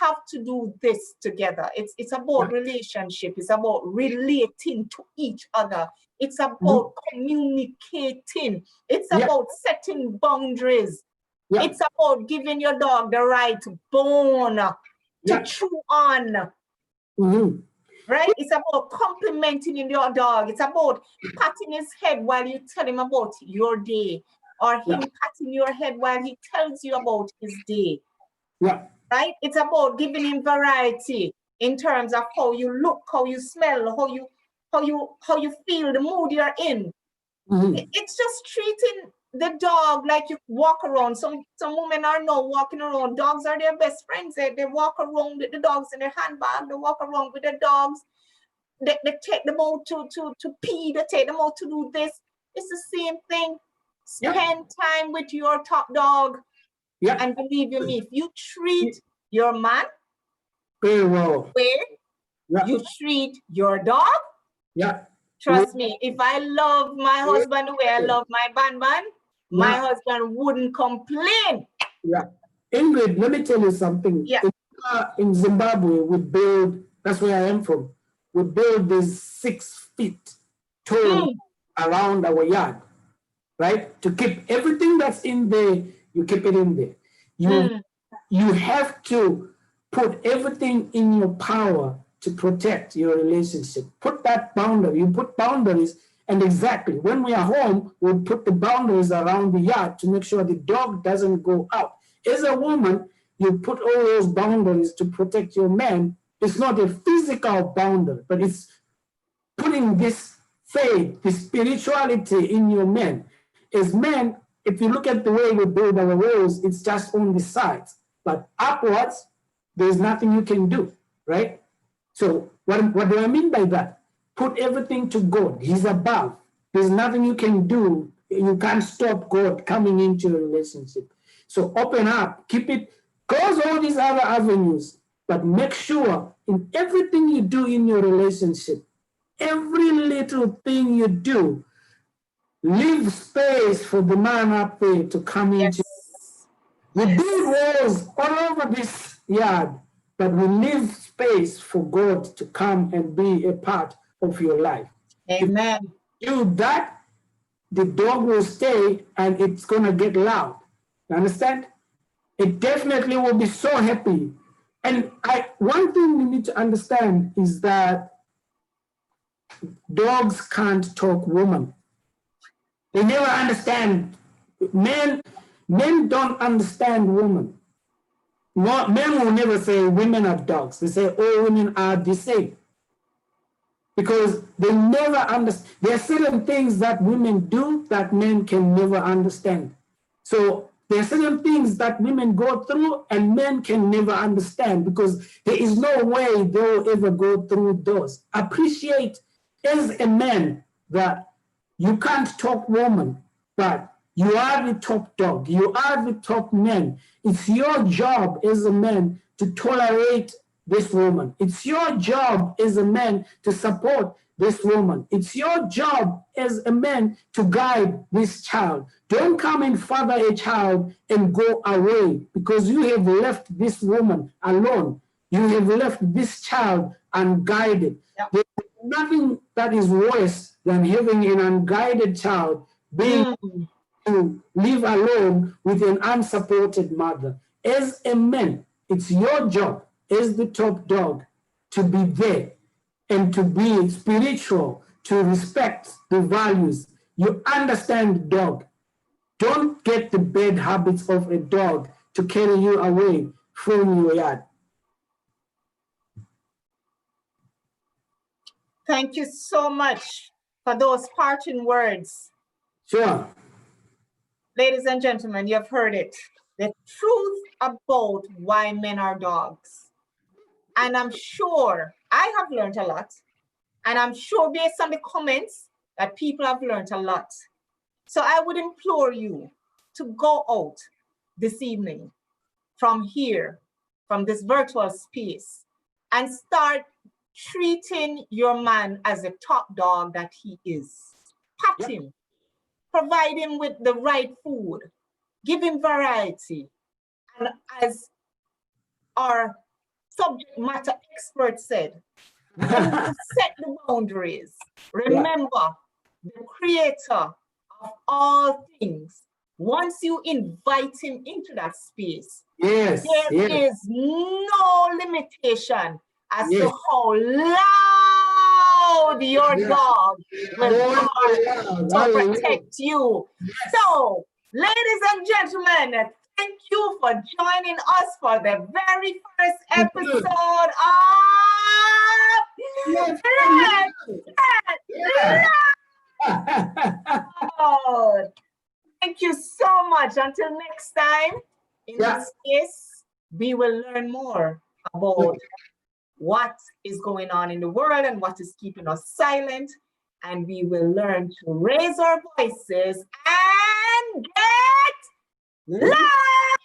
have to do this together. It's about relationship. It's about relating to each other. It's about communicating. It's about setting boundaries. It's about giving your dog the right bone to chew on. Right? It's about complimenting your dog. It's about patting his head while you tell him about your day, or him patting your head while he tells you about his day. Right? It's about giving him variety in terms of how you look, how you smell, how you feel, the mood you're in. It's just treating the dog like you walk around. Some women are now walking around. Dogs are their best friends. They walk around with the dogs in their handbag. They walk around with the dogs. They take them out to pee. They take them out to do this. It's the same thing. Spend time with your top dog. And believe you me, if you treat your man very well, you treat your dog. Trust me, if I love my husband the way I love my ban, my husband wouldn't complain. Ingrid, let me tell you something. In Zimbabwe, we build, that's where I am from, we build this 6 feet tall around our yard, right? To keep everything that's in there, you keep it in there. You have to put everything in your power to protect your relationship. Put that boundary. You put boundaries, and exactly when we are home, we put the boundaries around the yard to make sure the dog doesn't go out. As a woman, you put all those boundaries to protect your man. It's not a physical boundary, but it's putting this faith, this spirituality in your men. As men, if you look at the way we build our walls, it's just on the sides. But upwards, there's nothing you can do, right? So what do I mean by that? Put everything to God. He's above. There's nothing you can do. You can't stop God coming into your relationship. So open up, keep it, close all these other avenues, but make sure in everything you do in your relationship, every little thing you do, leave space for the man up there to come into. We build walls all over this yard, but we leave space for God to come and be a part of your life. Amen. If you do that, the dog will stay and it's going to get loud. You understand? It definitely will be so happy. And one thing we need to understand is that dogs can't talk woman. They never understand. Men don't understand women. Men will never say women are dogs. They say all women are the same. Because they never understand. There are certain things that women do that men can never understand. So there are certain things that women go through and men can never understand because there is no way they will ever go through those. Appreciate as a man that you can't talk woman, but you are the top dog. You are the top man. It's your job as a man to tolerate this woman. It's your job as a man to support this woman. It's your job as a man to guide this child. Don't come and father a child and go away because you have left this woman alone. You have left this child unguided. There's nothing that is worse than having an unguided child being to live alone with an unsupported mother. As a man, it's your job as the top dog to be there and to be spiritual, to respect the values. You understand the dog. Don't get the bad habits of a dog to carry you away from your yard. Thank you so much for those parting words. Sure. Ladies and gentlemen, you have heard it. The truth about why men are dogs. And I'm sure I have learned a lot. And I'm sure based on the comments that people have learned a lot. So I would implore you to go out this evening from here, from this virtual space, and start treating your man as a top dog that he is. Pat him, provide him with the right food, give him variety. And as our subject matter expert said, when you set the boundaries, remember the creator of all things. Once you invite him into that space, there is no limitation as to how loud your dog will bark to protect you. So, ladies and gentlemen, thank you for joining us for the very first episode of Love. Thank you so much. Until next time, in this space, we will learn more about what is going on in the world and what is keeping us silent. And we will learn to raise our voices and get loud.